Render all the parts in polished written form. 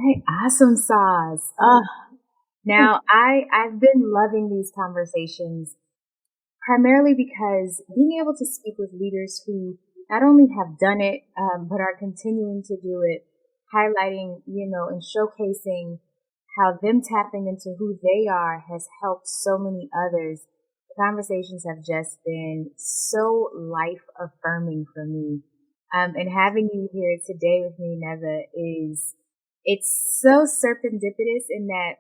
right, awesome sauce. Now I've been loving these conversations primarily because being able to speak with leaders who not only have done it, but are continuing to do it, highlighting, and showcasing how them tapping into who they are has helped so many others. The conversations have just been so life affirming for me. And having you here today with me, Nezha, it's so serendipitous in that,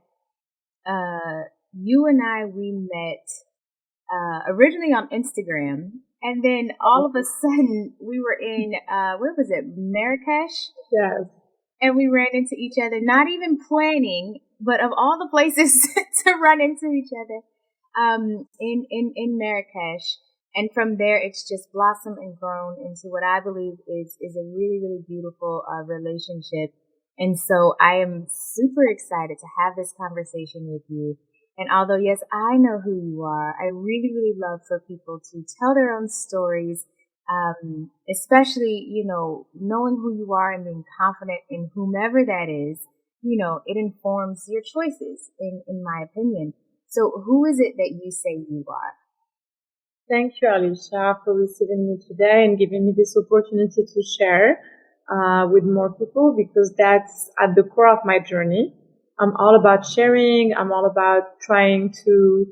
you and we met originally on Instagram, and then all of a sudden we were in where was it, Marrakesh? Yes. And we ran into each other, not even planning, but of all the places to run into each other, in Marrakesh. And from there, it's just blossomed and grown into what I believe is a really, really beautiful relationship. And so I am super excited to have this conversation with you. And although, yes, I know who you are, I really, really love for people to tell their own stories, especially, knowing who you are and being confident in whomever that is, it informs your choices, in my opinion. So who is it that you say you are? Thank you, Alechia, for receiving me today and giving me this opportunity to share with more people, because that's at the core of my journey. I'm all about sharing. I'm all about trying to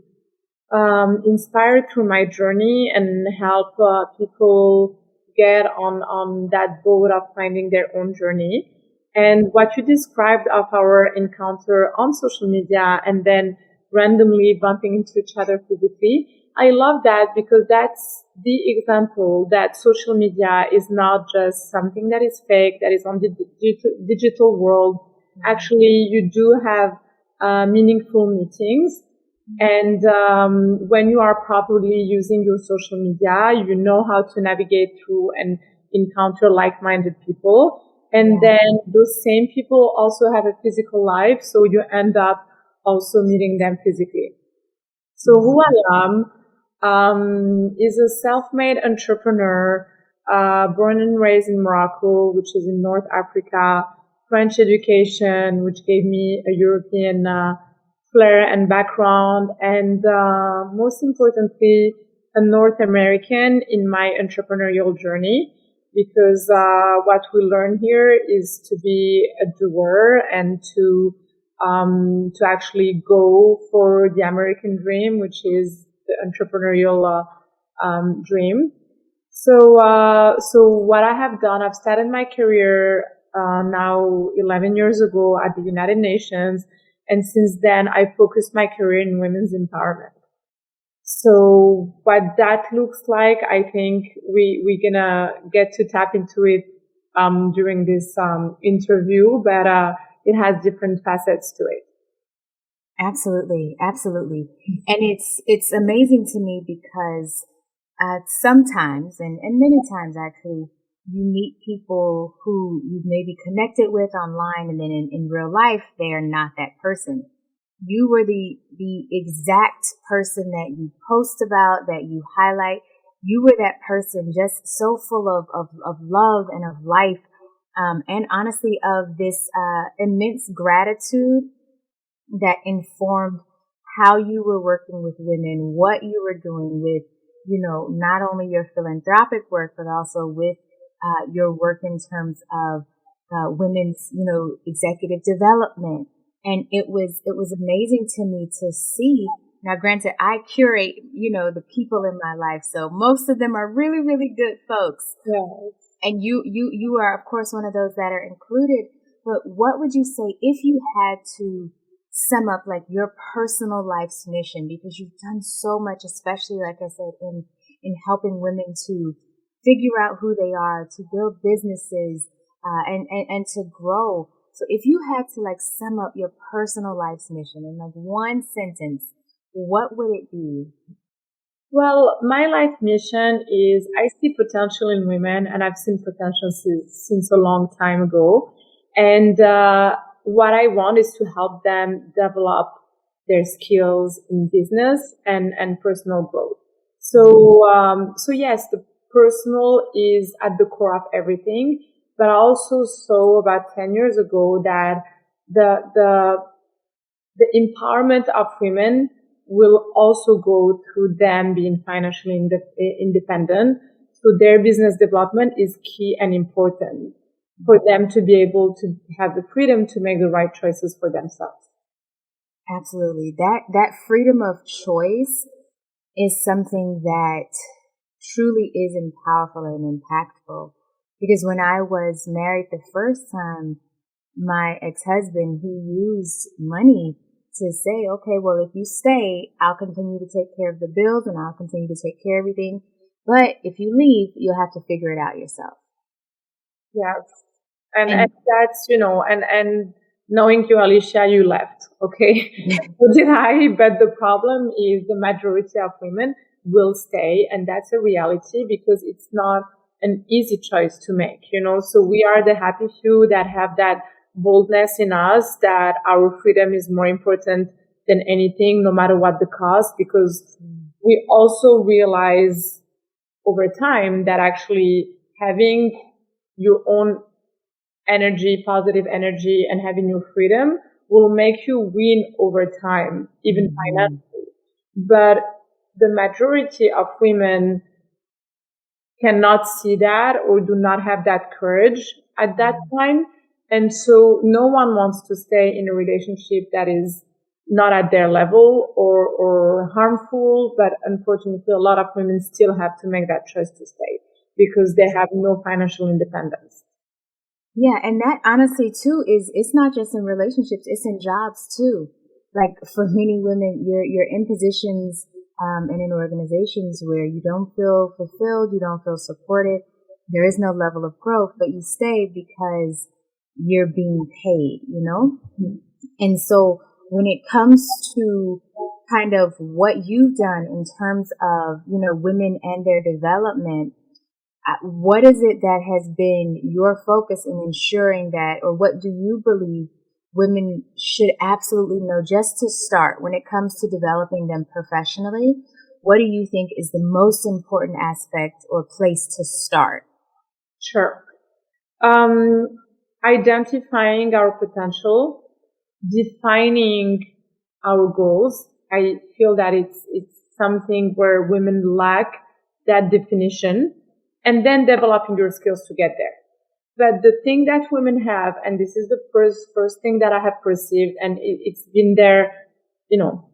inspire through my journey and help people get on that boat of finding their own journey. And what you described of our encounter on social media and then randomly bumping into each other physically, I love that, because that's the example that social media is not just something that is fake, that is on the digital world. Actually, you do have meaningful meetings. And when you are properly using your social media, you know how to navigate through and encounter like-minded people. And then those same people also have a physical life, so you end up also meeting them physically. So who I am is a self-made entrepreneur, born and raised in Morocco, which is in North Africa. French education, which gave me a European flair and background, and most importantly, a North American in my entrepreneurial journey, because what we learn here is to be a doer and to actually go for the American dream, which is the entrepreneurial dream. So what I have done, I've started my career now 11 years ago at the United Nations. And since then, I focused my career in women's empowerment. So what that looks like, I think we're gonna get to tap into it, during this, interview, but, it has different facets to it. Absolutely. Absolutely. And it's amazing to me because, sometimes, and many times actually, you meet people who you've maybe connected with online, and then in real life, they are not that person. You were the exact person that you post about, that you highlight. You were that person just so full of love and of life, and honestly of this, immense gratitude that informed how you were working with women, what you were doing with, not only your philanthropic work, but also with your work in terms of women's, executive development. And it was amazing to me to see. Now, granted, I curate, the people in my life, so most of them are really, really good folks. Yes. And you are, of course, one of those that are included. But what would you say if you had to sum up like your personal life's mission? Because you've done so much, especially, like I said, in helping women to figure out who they are, to build businesses, and to grow. So if you had to like sum up your personal life's mission in like one sentence, what would it be? Well, my life mission is I see potential in women, and I've seen potential since a long time ago. And what I want is to help them develop their skills in business and personal growth. So yes, the personal is at the core of everything. But I also saw about 10 years ago that the empowerment of women will also go through them being financially independent. So their business development is key and important for them to be able to have the freedom to make the right choices for themselves. Absolutely. That freedom of choice is something that truly is powerful and impactful. Because when I was married the first time, my ex-husband, he used money to say, okay, well, if you stay, I'll continue to take care of the bills and I'll continue to take care of everything. But if you leave, you'll have to figure it out yourself. Yes. And that's, and knowing you, Alechia, you left. Okay. So did I, but the problem is the majority of women will stay. And that's a reality because it's not an easy choice to make, so we are the happy few that have that boldness in us that our freedom is more important than anything, no matter what the cost, because we also realize over time that actually having your own energy, positive energy, and having your freedom will make you win over time, even financially. But the majority of women cannot see that or do not have that courage at that time. And so no one wants to stay in a relationship that is not at their level or harmful. But unfortunately, a lot of women still have to make that choice to stay because they have no financial independence. Yeah. And that honestly too it's not just in relationships, it's in jobs too. Like for many women, you're in positions, and in organizations where you don't feel fulfilled, you don't feel supported, there is no level of growth, but you stay because you're being paid, And so when it comes to kind of what you've done in terms of, women and their development, what is it that has been your focus in ensuring that, or what do you believe women should absolutely know just to start when it comes to developing them professionally? What do you think is the most important aspect or place to start? Sure. Identifying our potential, defining our goals. I feel that it's something where women lack that definition, and then developing your skills to get there. But the thing that women have, and this is the first thing that I have perceived, and it's been there,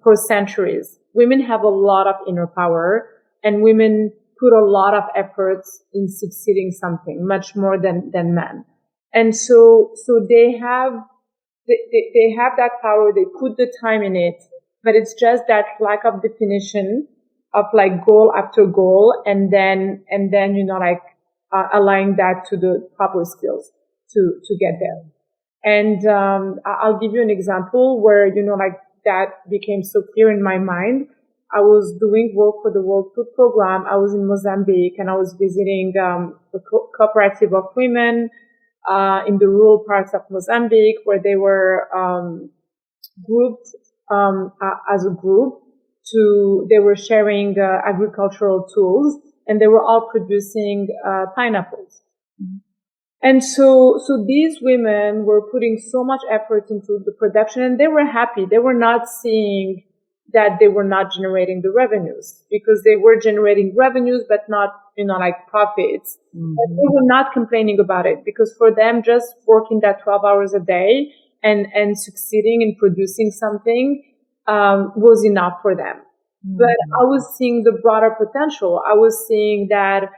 for centuries. Women have a lot of inner power, and women put a lot of efforts in succeeding something, much more than men. And so they have that power, they put the time in it, but it's just that lack of definition of like goal after goal, and then aligning that to the proper skills to get there. And I'll give you an example where that became so clear in my mind. I was doing work for the World Food Program. I was in Mozambique, and I was visiting the cooperative of women in the rural parts of Mozambique, where they were grouped as a group. They were sharing agricultural tools, and they were all producing pineapples. And so these women were putting so much effort into the production, and they were happy. They were not seeing that they were not generating the revenues, because they were generating revenues, but not, profits. But they were not complaining about it, because for them, just working that 12 hours a day and succeeding in producing something, was enough for them. But I was seeing the broader potential. I was seeing that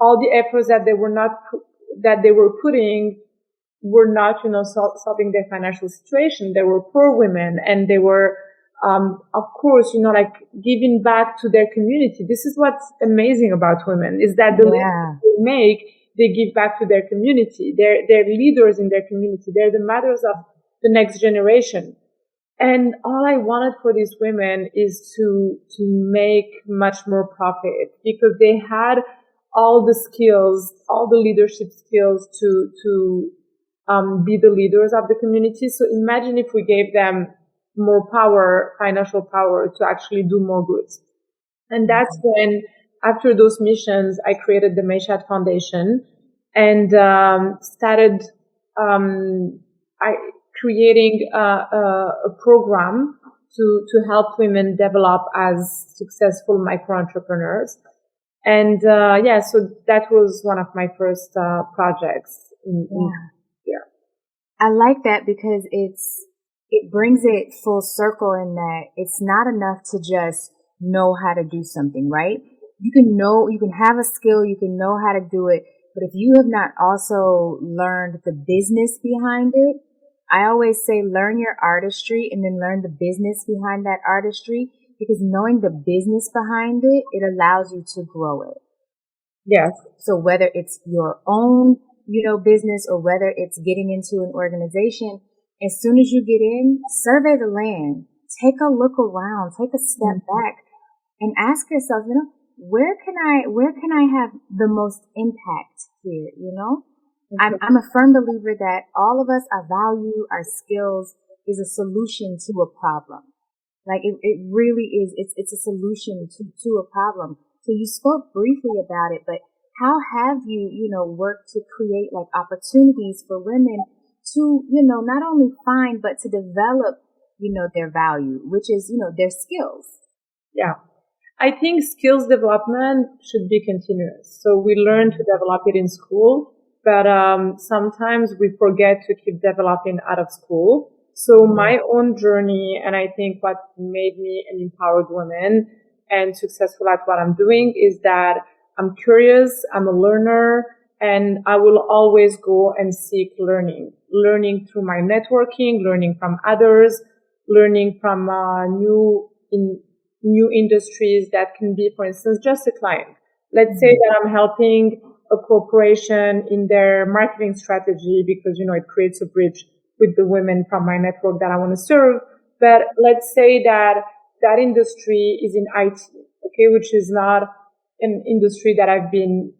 all the efforts that they were putting were not, solving their financial situation. They were poor women, and they were, of course, giving back to their community. This is what's amazing about women, is that the living they make, they give back to their community. They're leaders in their community. They're the mothers of the next generation. And all I wanted for these women is to make much more profit, because they had all the skills, all the leadership skills to be the leaders of the community. So imagine if we gave them more power, financial power, to actually do more good. And that's when, after those missions, I created the Meshat Foundation and started creating a program to help women develop as successful micro entrepreneurs. And so that was one of my first projects. I like that because it brings it full circle in that it's not enough to just know how to do something, right? You can have a skill, you can know how to do it, but if you have not also learned the business behind it, I always say learn your artistry and then learn the business behind that artistry, because knowing the business behind it, it allows you to grow it. Yes. So whether it's your own, business, or whether it's getting into an organization, as soon as you get in, survey the land, take a look around, take a step back and ask yourself, where can I have the most impact here? I'm a firm believer that all of us, our value, our skills is a solution to a problem. Like it really is. It's a solution to a problem. So you spoke briefly about it, but how have you, worked to create like opportunities for women to, not only find, but to develop, their value, which is, their skills? Yeah. I think skills development should be continuous. So we learn to develop it in school, but sometimes we forget to keep developing out of school. So my own journey, and I think what made me an empowered woman and successful at what I'm doing, is that I'm curious, I'm a learner, and I will always go and seek learning through my networking, learning from others, learning from new industries that can be, for instance, just a client. Let's say that I'm helping a corporation in their marketing strategy because, it creates a bridge with the women from my network that I want to serve. But let's say that industry is in IT, okay, which is not an industry that I've been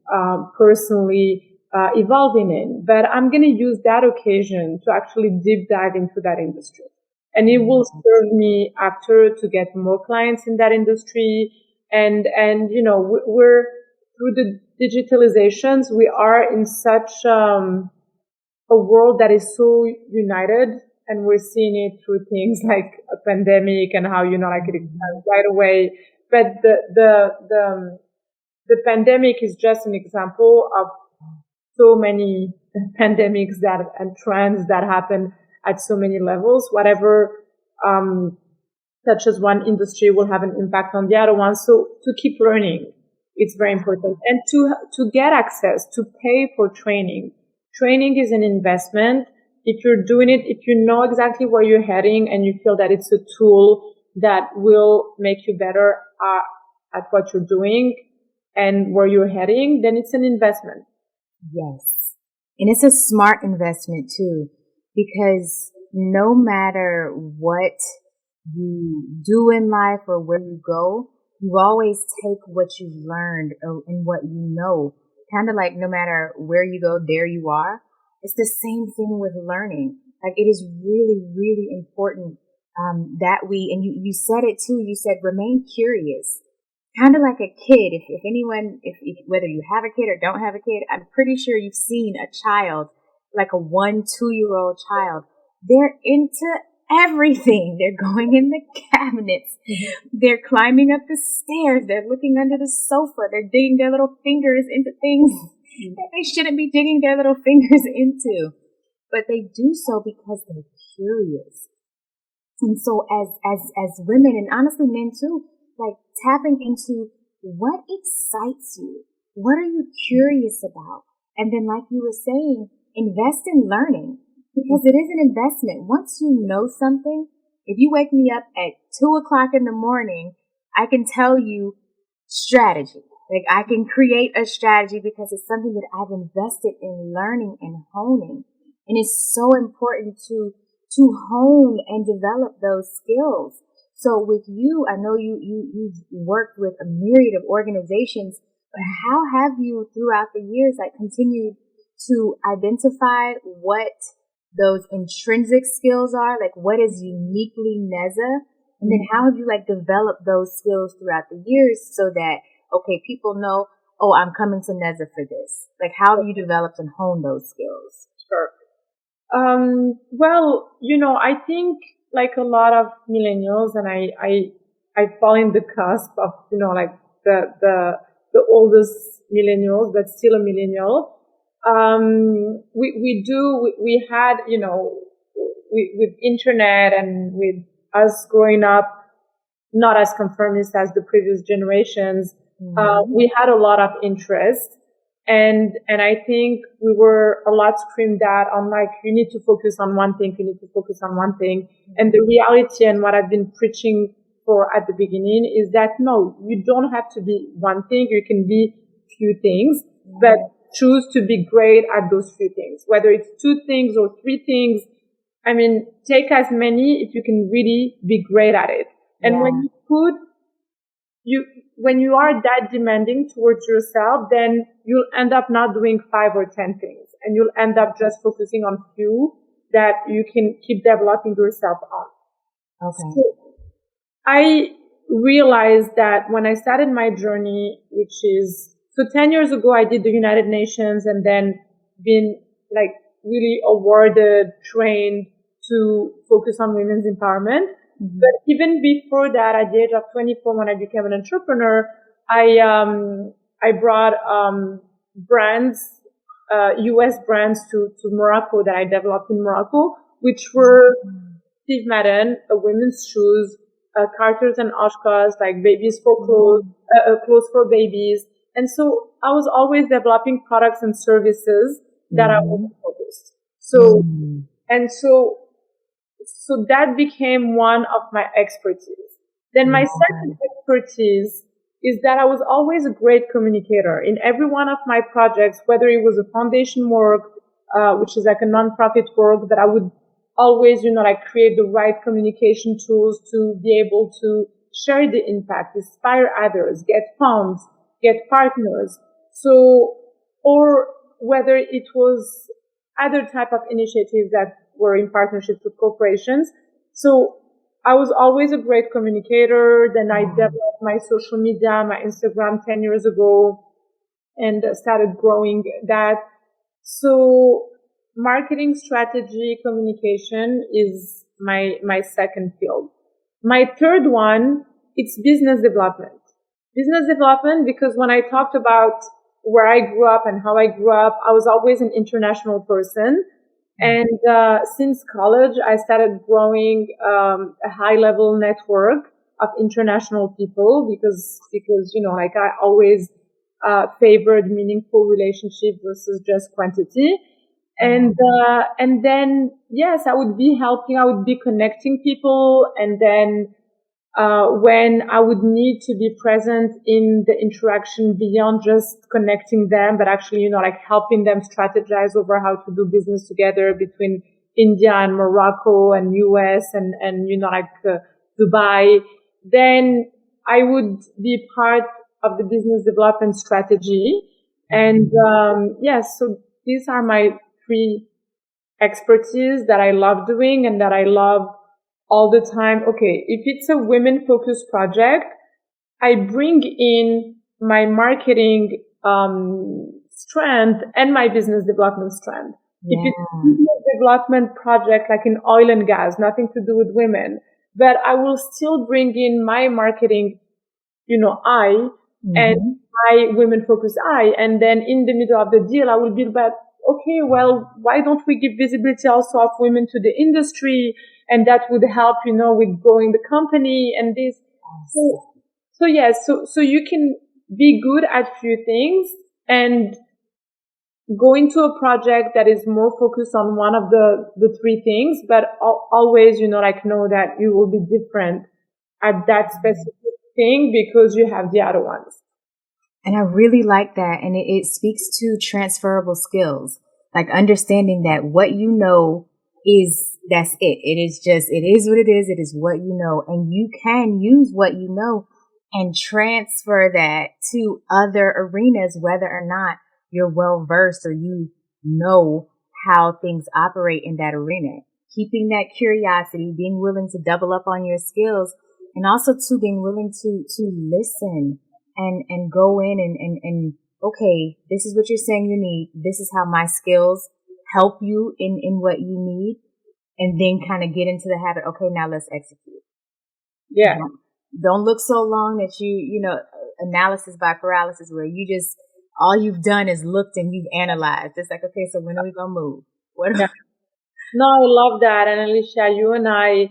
personally evolving in. But I'm going to use that occasion to actually deep dive into that industry. And it will serve me after to get more clients in that industry. And we're through the digitalizations, we are in such a world that is so united, and we're seeing it through things like a pandemic and how, it right away. But the pandemic is just an example of so many pandemics and trends that happen at so many levels. Whatever touches one industry will have an impact on the other one. So to keep learning, it's very important. And to get access, to pay for training. Training is an investment. If you're doing it, if you know exactly where you're heading and you feel that it's a tool that will make you better at what you're doing and where you're heading, then it's an investment. Yes. And it's a smart investment too, because no matter what you do in life or where you go, you always take what you've learned and what you know. Kind of like no matter where you go, there you are. It's the same thing with learning. Like it is really, really important that and you said it too, you said remain curious. Kind of like a kid. If anyone, whether you have a kid or don't have a kid, I'm pretty sure you've seen a child, like a 1-2-year-old child. They're into everything. They're going in the cabinets. They're climbing up the stairs. They're looking under the sofa. They're digging their little fingers into things that they shouldn't be digging their little fingers into. But they do so because they're curious. And so as women, and honestly men too, like tapping into what excites you. What are you curious about? And then like you were saying, invest in learning, because it is an investment. Once you know something, if you wake me up at 2:00 in the morning, I can tell you strategy. Like I can create a strategy because it's something that I've invested in learning and honing. And it's so important to hone and develop those skills. So with you, I know you've worked with a myriad of organizations, but how have you throughout the years continued to identify what those intrinsic skills are? Like what is uniquely Nezha? And then how have you developed those skills throughout the years so that, okay, people know, oh, I'm coming to Nezha for this. Like how have you developed and honed those skills? Sure. Well, I think like a lot of millennials, and I fall in the cusp of, like the oldest millennials, but still a millennial. We had, with internet and with us growing up, not as conformist as the previous generations, we had a lot of interest. And I think we were a lot screamed at on like, you need to focus on one thing, you need to focus on one thing. And the reality and what I've been preaching for at the beginning is that no, you don't have to be one thing. You can be few things, but choose to be great at those few things, whether it's two things or three things. I mean, take as many if you can really be great at it. And when you are that demanding towards yourself, then you'll end up not doing 5 or 10 things, and you'll end up just focusing on few that you can keep developing yourself on. Okay. So I realized that when I started my journey, which is, so 10 years ago, I did the United Nations and then been like really awarded, trained to focus on women's empowerment. But even before that, at the age of 24, when I became an entrepreneur, I brought brands, US brands to Morocco that I developed in Morocco, which were Steve Madden, women's shoes, Carter's and Oshkosh, like babies for clothes, clothes for babies. And so I was always developing products and services that I was focused. So that became one of my expertise. Then my second expertise is that I was always a great communicator in every one of my projects, whether it was a foundation work, which is like a nonprofit work, that I would always, like create the right communication tools to be able to share the impact, inspire others, get funds, get partners. So, or whether it was other type of initiatives that were in partnerships with corporations. So I was always a great communicator. Then I developed my social media, my Instagram 10 years ago, and started growing that. So marketing strategy, communication is my second field. My third one, it's business development. Business development, because when I talked about where I grew up and how I grew up, I was always an international person. And since college, I started growing a high-level network of international people because like I always favored meaningful relationship versus just quantity. And then yes, I would be connecting people, and then when I would need to be present in the interaction beyond just connecting them, but actually, like helping them strategize over how to do business together between India and Morocco and US and Dubai, then I would be part of the business development strategy. And, yes, so these are my 3 expertise that I love doing and that I love all the time. Okay, if it's a women-focused project, I bring in my marketing strength and my business development strength. If it's a business development project like in oil and gas, nothing to do with women, but I will still bring in my marketing, eye and my women-focused eye. And then in the middle of the deal, I will be like, okay, well, why don't we give visibility also of women to the industry? And that would help, with growing the company and this. So yes, so you can be good at few things and go into a project that is more focused on one of the 3 things, but always, know that you will be different at that specific thing because you have the other ones. And I really like that. And it speaks to transferable skills, like understanding that what you know that's it. It is what it is. It is what you know. And you can use what you know and transfer that to other arenas, whether or not you're well versed or you know how things operate in that arena. Keeping that curiosity, being willing to double up on your skills, and also to being willing to listen and go in and okay, this is what you're saying you need. This is how my skills help you in what you need, and then kind of get into the habit. Okay, now let's execute. Yeah. Don't look so long that analysis by paralysis, where all you've done is looked and you've analyzed. It's like, okay, so when are we going to move? No, I love that. And Alechia, you and I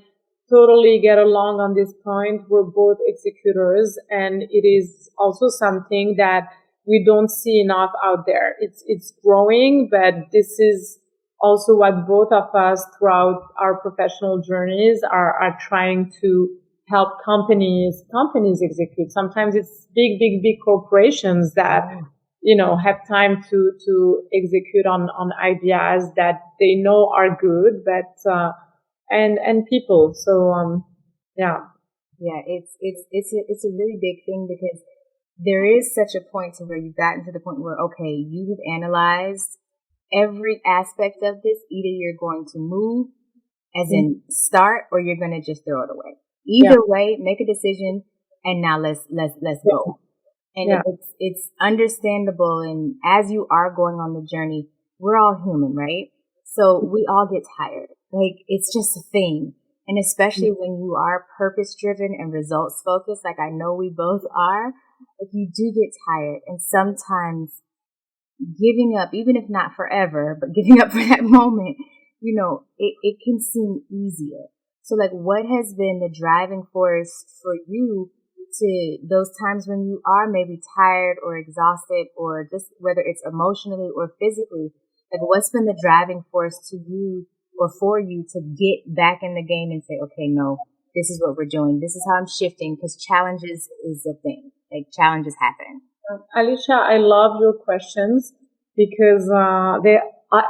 totally get along on this point. We're both executors, and it is also something that we don't see enough out there. It's growing, but this is also what both of us throughout our professional journeys are trying to help companies execute. Sometimes it's big corporations that, have time to execute on ideas that they know are good, but, and people. So, yeah. Yeah, it's a really big thing, because there is such a point to where you've gotten to the point where, okay, you've analyzed every aspect of this. Either you're going to move, as in start, or you're going to just throw it away. Either way, make a decision, and now let's go. And it's understandable. And as you are going on the journey, we're all human, right? So we all get tired. Like, it's just a thing. And especially when you are purpose driven and results focused, like I know we both are, like, you do get tired. And sometimes giving up, even if not forever, but giving up for that moment, it can seem easier. So, like, what has been the driving force for you to those times when you are maybe tired or exhausted, or just whether it's emotionally or physically? Like, what's been the driving force to you or for you to get back in the game and say, okay, no, this is what we're doing. This is how I'm shifting, because challenges is a thing. Like, challenges happen. Alechia, I love your questions, because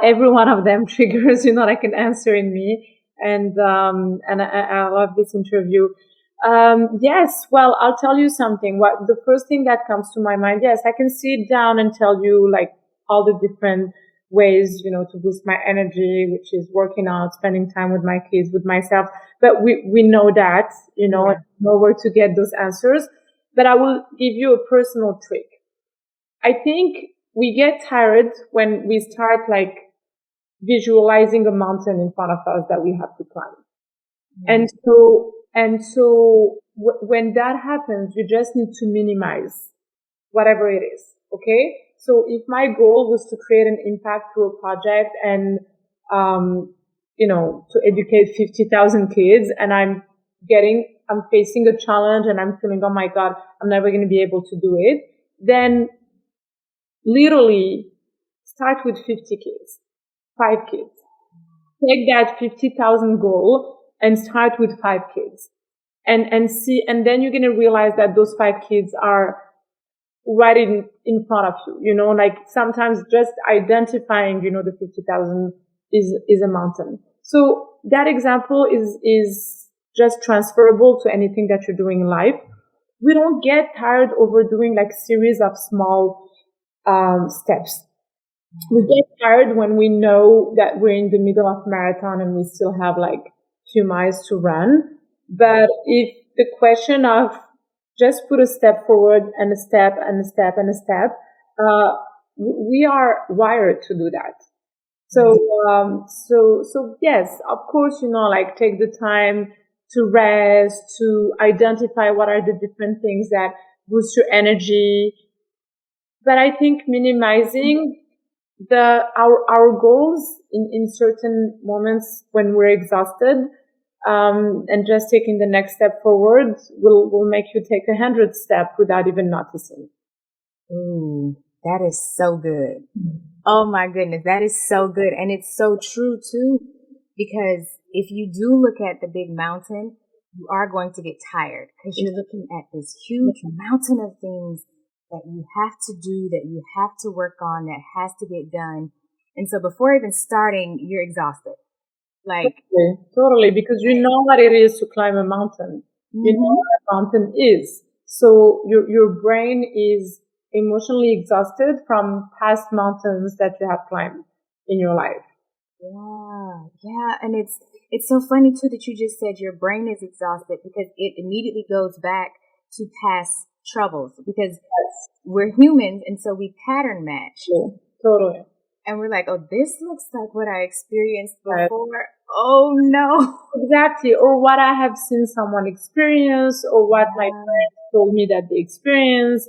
every one of them triggers, like an answer in me. And I love this interview. Yes, well, I'll tell you something. The first thing that comes to my mind, yes, I can sit down and tell you, like, all the different ways, to boost my energy, which is working out, spending time with my kids, with myself. But we know that, know where to get those answers. But I will give you a personal trick. I think we get tired when we start, like, visualizing a mountain in front of us that we have to climb. And so when that happens, you just need to minimize whatever it is. Okay. So if my goal was to create an impact through a project and, to educate 50,000 kids, and I'm facing a challenge and I'm feeling, oh my God, I'm never going to be able to do it, then literally start with 50 kids, 5 kids. Take that 50,000 goal and start with 5 kids, and see, and then you're going to realize that those 5 kids are right in front of you, like sometimes just identifying, the 50,000 is a mountain. So that example is just transferable to anything that you're doing in life. We don't get tired over doing, like, series of small steps. We get tired when we know that we're in the middle of marathon and we still have, like, few miles to run. But if the question of just put a step forward and a step and a step and a step, we are wired to do that. So yes, of course, like, take the time to rest, to identify what are the different things that boost your energy. But I think minimizing our goals in certain moments when we're exhausted, and just taking the next step forward will make you take 100 steps without even noticing. Ooh, that is so good. Oh my goodness, that is so good. And it's so true too, because if you do look at the big mountain, you are going to get tired, because you're looking at this huge mountain of things that you have to do, that you have to work on, that has to get done. And so before even starting, you're exhausted. Like, totally, because you know what it is to climb a mountain. You know what a mountain is. So your brain is emotionally exhausted from past mountains that you have climbed in your life. Yeah. And it's so funny too that you just said your brain is exhausted, because it immediately goes back to past troubles, because we're humans, and so we pattern match. Totally. and we're like, oh, this looks like what I experienced before. Oh no. Exactly. Or what I have seen someone experience, or what my friends told me that they experienced.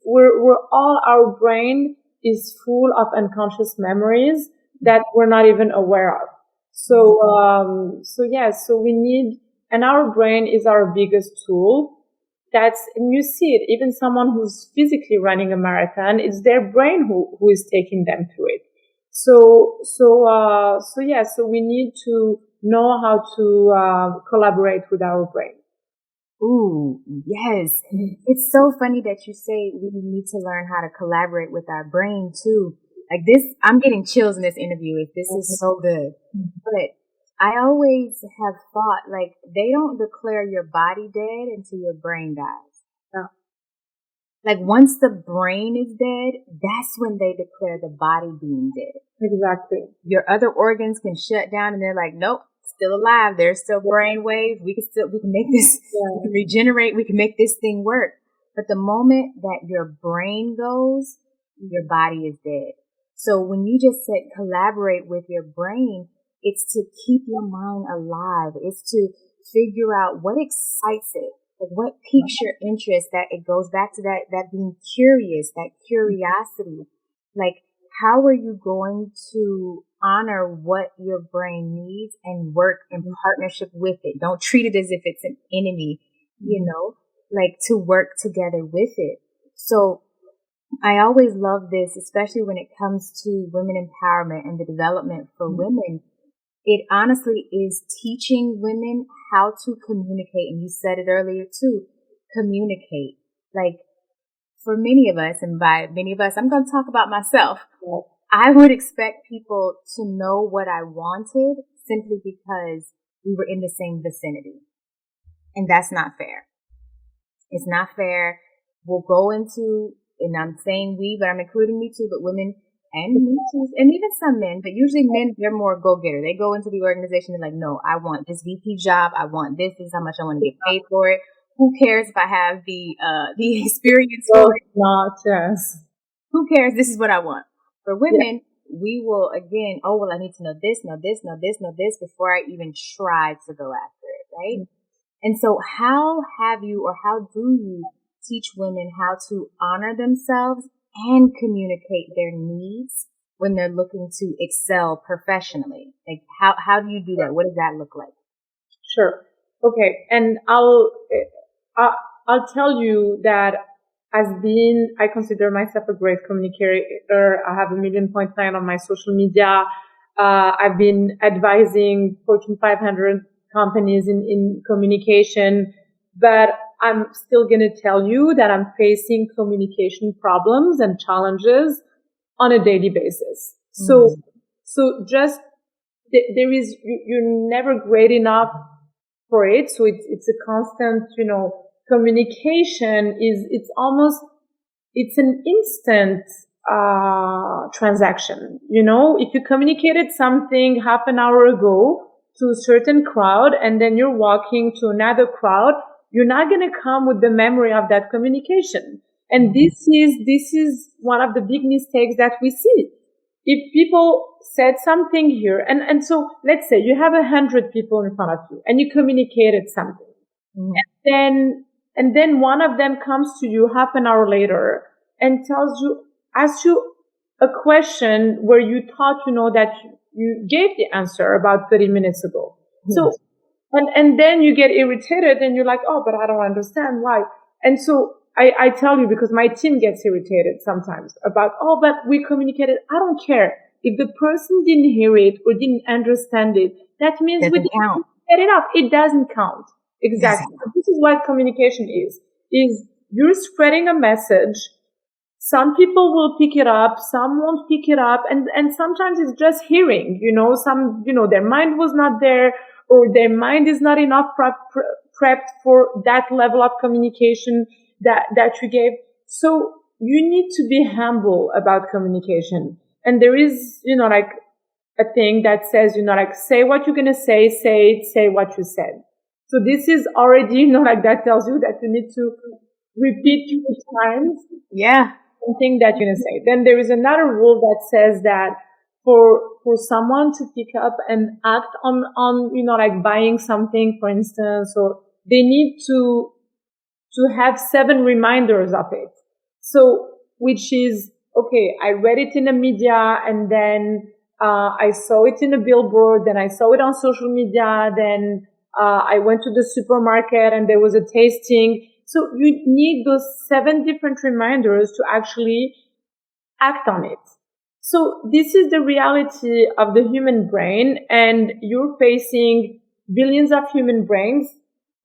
We're all, our brain is full of unconscious memories that we're not even aware of. So we need, and our brain is our biggest tool. And you see it, even someone who's physically running a marathon, it's their brain who is taking them through it. So we need to know how to collaborate with our brain. Ooh, yes. It's so funny that you say we need to learn how to collaborate with our brain too. Like this, I'm getting chills in this interview. This is so good. But I always have thought, like, they don't declare your body dead until your brain dies. Yeah. Like, once the brain is dead, that's when they declare the body being dead. Exactly. Your other organs can shut down and they're like, nope, still alive. There's still brain waves. We can make this, we can regenerate. We can make this thing work. But the moment that your brain goes, your body is dead. So when you just said collaborate with your brain, it's to keep your mind alive. It's to figure out what excites it, like what piques your interest, that it goes back to that being curious, that curiosity. Like, how are you going to honor what your brain needs and work in partnership with it? Don't treat it as if it's an enemy, like to work together with it. So I always love this, especially when it comes to women empowerment and the development for women. It honestly is teaching women how to communicate. And you said it earlier too, communicate. Like, for many of us, and by many of us, I'm going to talk about myself. I would expect people to know what I wanted simply because we were in the same vicinity. And that's not fair. It's not fair. We'll go into, and I'm saying we, but I'm including me too, but women and me too, and even some men, but usually men, they're more go-getter. They go into the organization, they're like, no, I want this VP job. I want this. This is how much I want to get paid for it. Who cares if I have the experience for it? Not, yes. Who cares? This is what I want. For women, we will again, oh, well, I need to know this, know this, know this, know this before I even try to go after it, right? And so how do you teach women how to honor themselves and communicate their needs when they're looking to excel professionally? Like, how do you do that? What does that look like? Sure. Okay. And I'll tell you that I consider myself a great communicator. I have 1.9 million on my social media. I've been advising Fortune 500 companies in communication, but I'm still going to tell you that I'm facing communication problems and challenges on a daily basis. So just you're never great enough for it. So it's a constant, communication it's an instant, transaction. If you communicated something half an hour ago to a certain crowd and then you're walking to another crowd, you're not going to come with the memory of that communication. And this is one of the big mistakes that we see. If people said something here, and so let's say you have 100 people in front of you and you communicated something, and then one of them comes to you half an hour later and asks you a question where you thought that you gave the answer about 30 minutes ago. So, and then you get irritated and you're like, oh, but I don't understand why. And so I tell you, because my team gets irritated sometimes about, oh, but we communicated. I don't care. If the person didn't hear it or didn't understand it, that means we didn't set it up. It doesn't count. Exactly. So this is what communication is you're spreading a message. Some people will pick it up, some won't pick it up, and sometimes it's just hearing, their mind was not there, or their mind is not enough prepped for that level of communication that you gave. So you need to be humble about communication. And there is, like a thing that says, say what you're going to say what you said. So this is already, that tells you that you need to repeat 2 times. Yeah. something that you're going to say. Then there is another rule that says that for someone to pick up and act on, like buying something, for instance, or they need to have 7 reminders of it. So, which is, okay, I read it in the media, and then I saw it in a billboard, then I saw it on social media, then I went to the supermarket and there was a tasting. So you need those 7 different reminders to actually act on it. So this is the reality of the human brain, and you're facing billions of human brains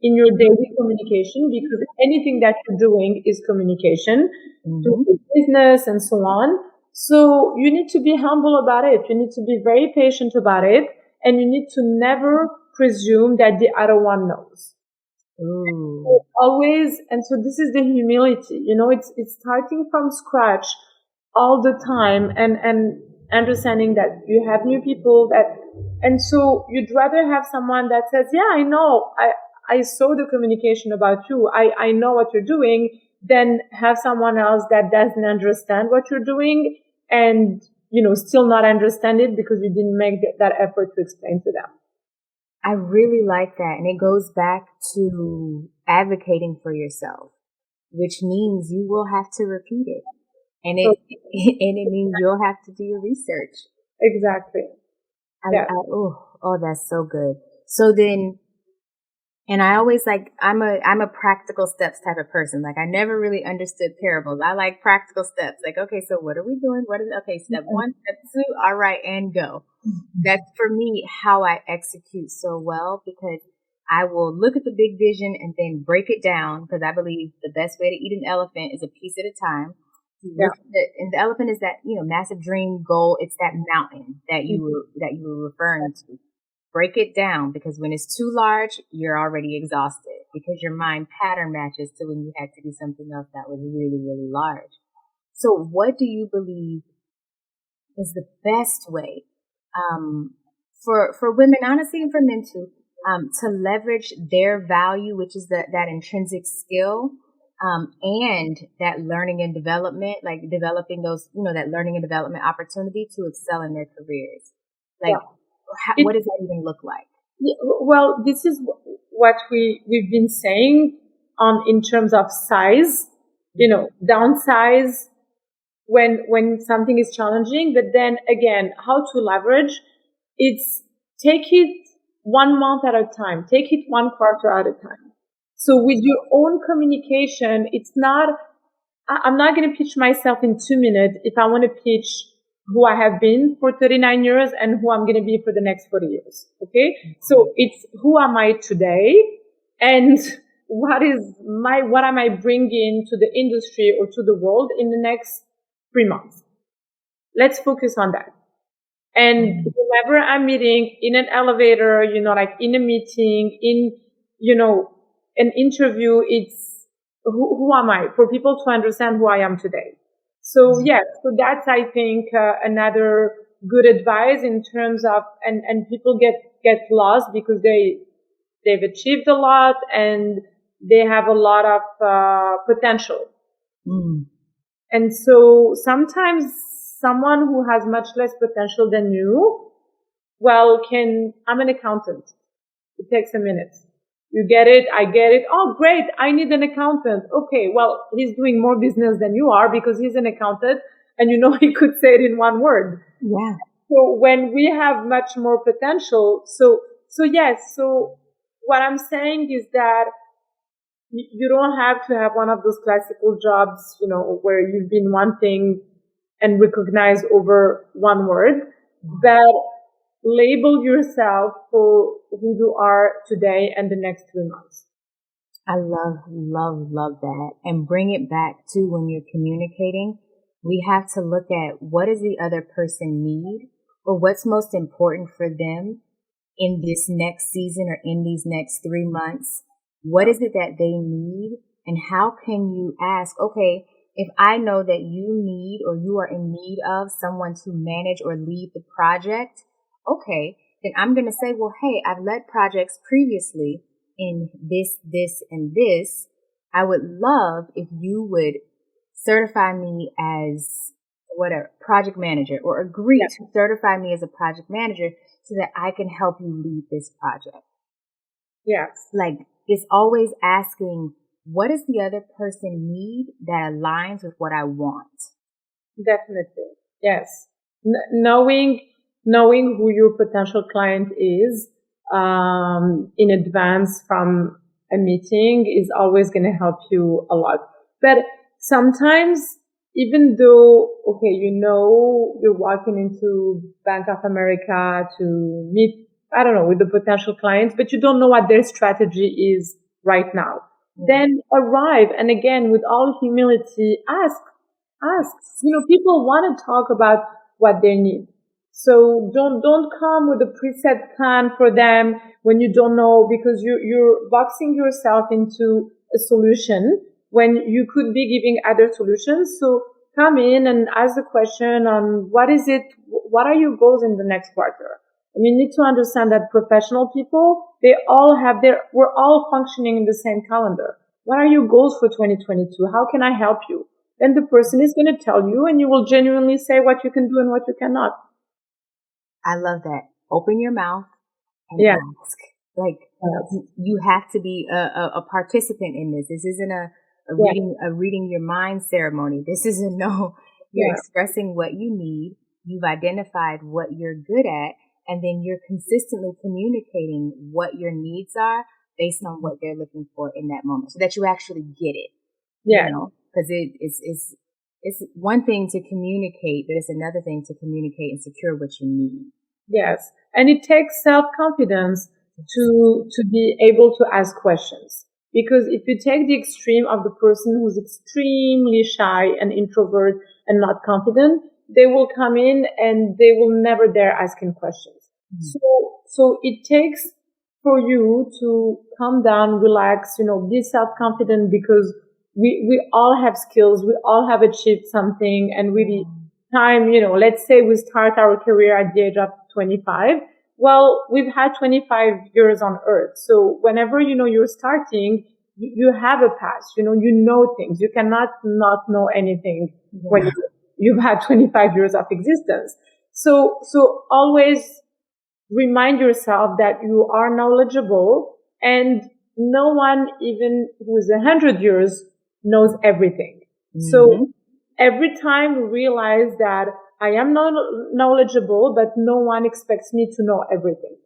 in your daily communication, because anything that you're doing is communication to business and so on. So you need to be humble about it. You need to be very patient about it, and you need to never presume that the other one knows. So always, and so this is the humility. It's starting from scratch all the time, and understanding that you have new people and so you'd rather have someone that says, yeah, I know, I saw the communication about you, I know what you're doing, than have someone else that doesn't understand what you're doing and, still not understand it because you didn't make that effort to explain to them. I really like that. And it goes back to advocating for yourself, which means you will have to repeat it. And it means you'll have to do your research. Exactly. That's so good. So then, and I always I'm a practical steps type of person. Like, I never really understood parables. I like practical steps. Like, okay, so what are we doing? Step 1, step 2, all right, and go. That's for me how I execute so well, because I will look at the big vision and then break it down, because I believe the best way to eat an elephant is a piece at a time. Yeah. And the elephant is that, massive dream goal. It's that mountain that you were referring to. Break it down, because when it's too large, you're already exhausted, because your mind pattern matches to when you had to do something else that was really, really large. So what do you believe is the best way for women, honestly, and for men too, to leverage their value, which is that intrinsic skill, and that learning and development, like developing those, that learning and development opportunity to excel in their careers? What does that even look like? Well, this is what we've been saying in terms of size, downsize when something is challenging, but then again, how to leverage. It's take it 1 month at a time, take it 1 quarter at a time. So with your own communication, it's not, I'm not going to pitch myself in 2 minutes if I want to pitch who I have been for 39 years and who I'm going to be for the next 40 years. Okay. So it's who am I today, and what am I bringing to the industry or to the world in the next 3 months? Let's focus on that. And whenever I'm meeting in an elevator, like in a meeting, in, an interview, it's who am I, for people to understand who I am today. So so that's, I think, another good advice in terms of, and people get lost because they've achieved a lot and they have a lot of potential. And so sometimes someone who has much less potential than you, I'm an accountant. It takes a minute. You get it, I get it. Oh, great, I need an accountant. Okay, well, he's doing more business than you are because he's an accountant, and he could say it in 1 word. Yeah. So when we have much more potential, so what I'm saying is that you don't have to have one of those classical jobs, where you've been one thing and recognized over 1 word, but label yourself for who you are today and the next 3 months. I love that. And bring it back to when you're communicating, we have to look at what does the other person need, or what's most important for them in this next season or in these next 3 months. What is it that they need, and how can you ask, okay, if I know that you need, or you are in need of someone to manage or lead the project, okay, then I'm going to say, well, hey, I've led projects previously in this, and this. I would love if you would certify me as whatever project manager, or agree Yeah. to certify me as a project manager so that I can help you lead this project. Yes. Like, it's always asking, what does the other person need that aligns with what I want? Definitely. Yes. Knowing who your potential client is in advance from a meeting is always going to help you a lot. But sometimes, even though, okay, you're walking into Bank of America to meet, I don't know, with the potential clients, but you don't know what their strategy is right now. Then arrive, and again, with all humility, ask. People want to talk about what they need. So don't come with a preset plan for them when you don't know, because you're boxing yourself into a solution when you could be giving other solutions. So come in and ask the question on what are your goals in the next quarter? And you need to understand that professional people, we're all functioning in the same calendar. What are your goals for 2022? How can I help you? Then the person is going to tell you, and you will genuinely say what you can do and what you cannot. I love that. Open your mouth and ask. Like, you have to be a participant in this. This isn't a reading your mind ceremony. This is you're expressing what you need. You've identified what you're good at, and then you're consistently communicating what your needs are based on what they're looking for in that moment, so that you actually get it. Yeah. Because it's one thing to communicate, but it's another thing to communicate and secure what you need. Yes. And it takes self-confidence to be able to ask questions. Because if you take the extreme of the person who's extremely shy and introvert and not confident, they will come in and they will never dare asking questions. So it takes for you to calm down, relax, be self-confident, because we all have skills. We all have achieved something, and really time, let's say we start our career at the age of 25. Well, we've had 25 years on earth. So whenever, you're starting, you have a past, you know things. You cannot not know anything when you've had 25 years of existence. So always remind yourself that you are knowledgeable, and no one, even who is 100 years, knows everything. So every time realize that I am knowledgeable, but no one expects me to know everything.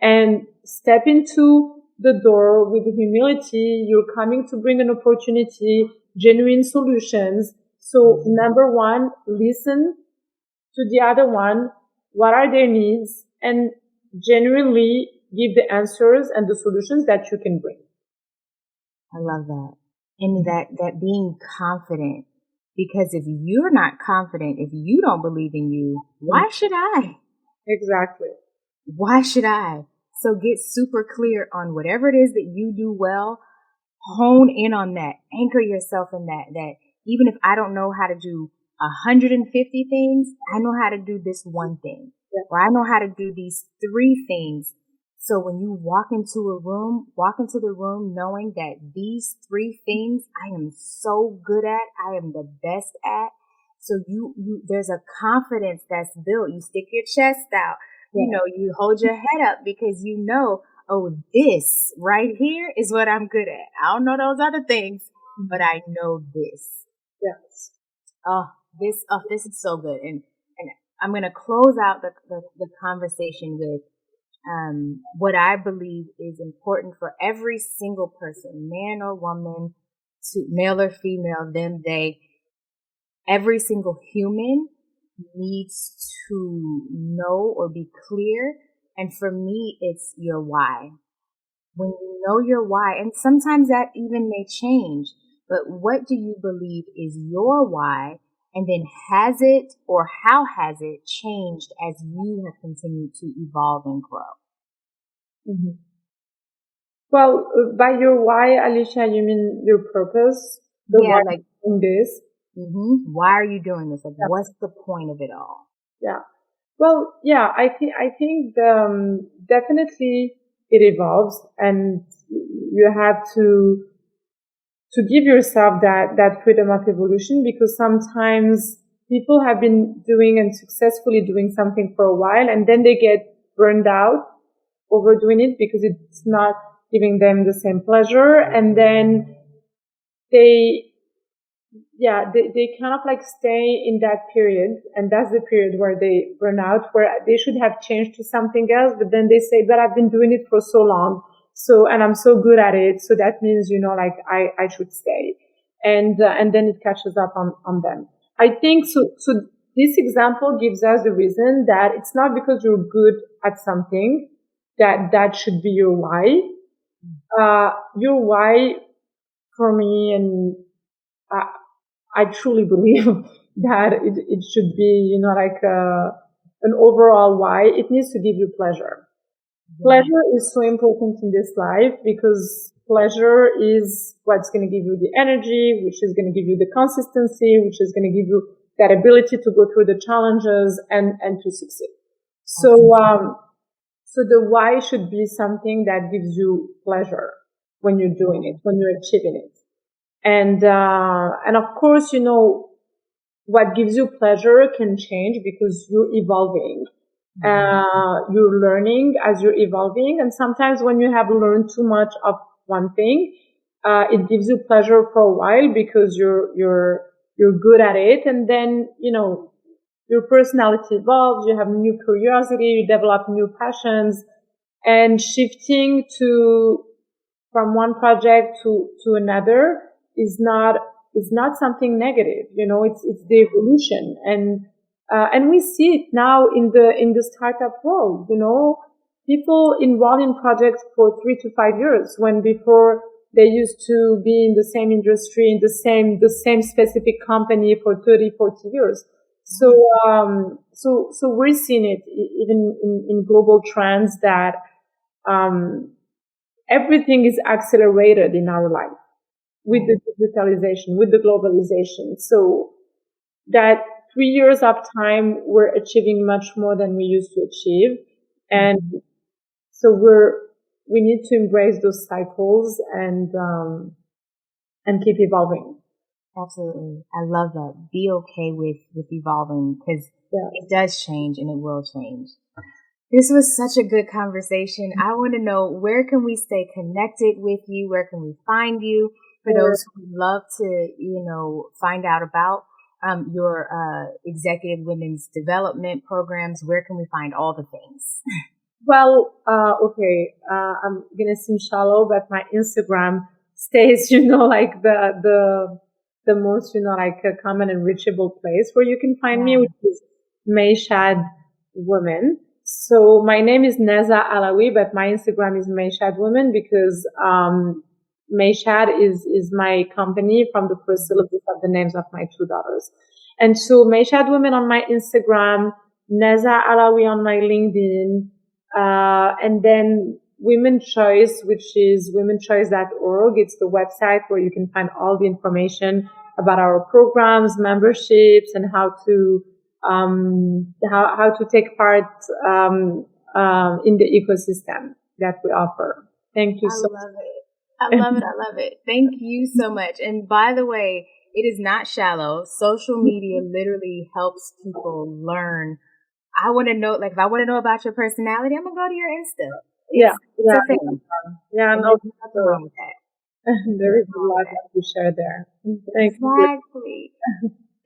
And step into the door with humility. You're coming to bring an opportunity, genuine solutions. So number one, listen to the other one. What are their needs? And genuinely give the answers and the solutions that you can bring. I love that. And that being confident, because if you're not confident, if you don't believe in you, why should I? Exactly. Why should I? So get super clear on whatever it is that you do well, hone in on that, anchor yourself in that even if I don't know how to do 150 things, I know how to do this one thing, or I know how to do these 3 things. So when you walk into the room knowing that these 3 things I am so good at, I am the best at. So there's a confidence that's built. You stick your chest out, you hold your head up, because oh, this right here is what I'm good at. I don't know those other things, but I know this. Yes. This is so good. And I'm going to close out the conversation with what I believe is important for every single person, man or woman, male or female, them, they, every single human needs to know or be clear. And for me, it's your why. When you know your why, and sometimes that even may change, but what do you believe is your why? And then has it, or how has it changed as you have continued to evolve and grow? Mm-hmm. Well, by your why, Alechia, you mean your purpose? Why like doing this? Mm-hmm. Why are you doing this? Like, what's the point of it all? Yeah. Well, yeah, I think definitely it evolves, and you have to to give yourself that freedom of evolution, because sometimes people have been doing and successfully doing something for a while, and then they get burned out overdoing it because it's not giving them the same pleasure. And then they kind of like stay in that period. And that's the period where they burn out, where they should have changed to something else. But then they say, but I've been doing it for so long. So, and I'm so good at it. So that means, like I should stay. And then it catches up on them. I think so this example gives us the reason that it's not because you're good at something that should be your why. Your why for me, and I truly believe that it should be, like an overall why. It needs to give you pleasure. Pleasure is so important in this life, because pleasure is what's going to give you the energy, which is going to give you the consistency, which is going to give you that ability to go through the challenges and to succeed. So the why should be something that gives you pleasure when you're doing it, when you're achieving it. And of course, what gives you pleasure can change because you're evolving. You're learning as you're evolving. And sometimes when you have learned too much of one thing, it gives you pleasure for a while because you're good at it. And then, your personality evolves, you have new curiosity, you develop new passions, and shifting from one project to another is not something negative. It's the evolution. And we see it now in the startup world. People enroll in projects for 3 to 5 years, when before they used to be in the same industry, in the same specific company for 30, 40 years. So we're seeing it even in global trends that, everything is accelerated in our life with the digitalization, with the globalization. So that 3 years of time, we're achieving much more than we used to achieve. And so we need to embrace those cycles and keep evolving. Absolutely. I love that. Be okay with evolving, because it does change and it will change. This was such a good conversation. I want to know, where can we stay connected with you? Where can we find you? For those who would love to, find out about your executive women's development programs, where can we find all the things? Well, okay. I'm going to seem shallow, but my Instagram stays, like the most, like a common and reachable place where you can find me, which is Meshad Women. So my name is Nezha Alaoui, but my Instagram is Meshad Women, because Meshad is my company from the first syllabus of the names of my 2 daughters. And so Meshad Women on my Instagram, Nezha Alaoui on my LinkedIn, and then Women Choice, which is womenchoice.org. It's the website where you can find all the information about our programs, memberships, and how to take part in the ecosystem that we offer. Thank you so much. I love it. Thank you so much. And by the way, it is not shallow. Social media literally helps people learn. I want to know, if I want to know about your personality, I'm going to go to your Insta. No, nothing wrong with that. There is a lot to share there. Exactly.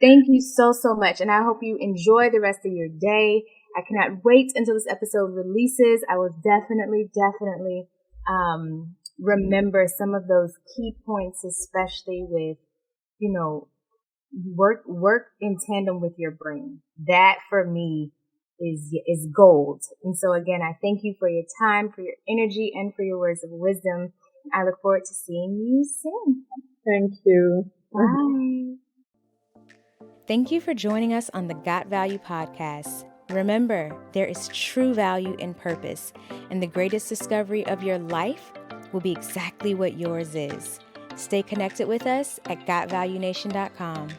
Thank you so much. And I hope you enjoy the rest of your day. I cannot wait until this episode releases. I will definitely remember some of those key points, especially with, work in tandem with your brain. That for me is gold. And so again, I thank you for your time, for your energy, and for your words of wisdom. I look forward to seeing you soon. Thank you. Bye. Thank you for joining us on the Got Value podcast. Remember, there is true value in purpose, and the greatest discovery of your life will be exactly what yours is. Stay connected with us at gotvaluenation.com.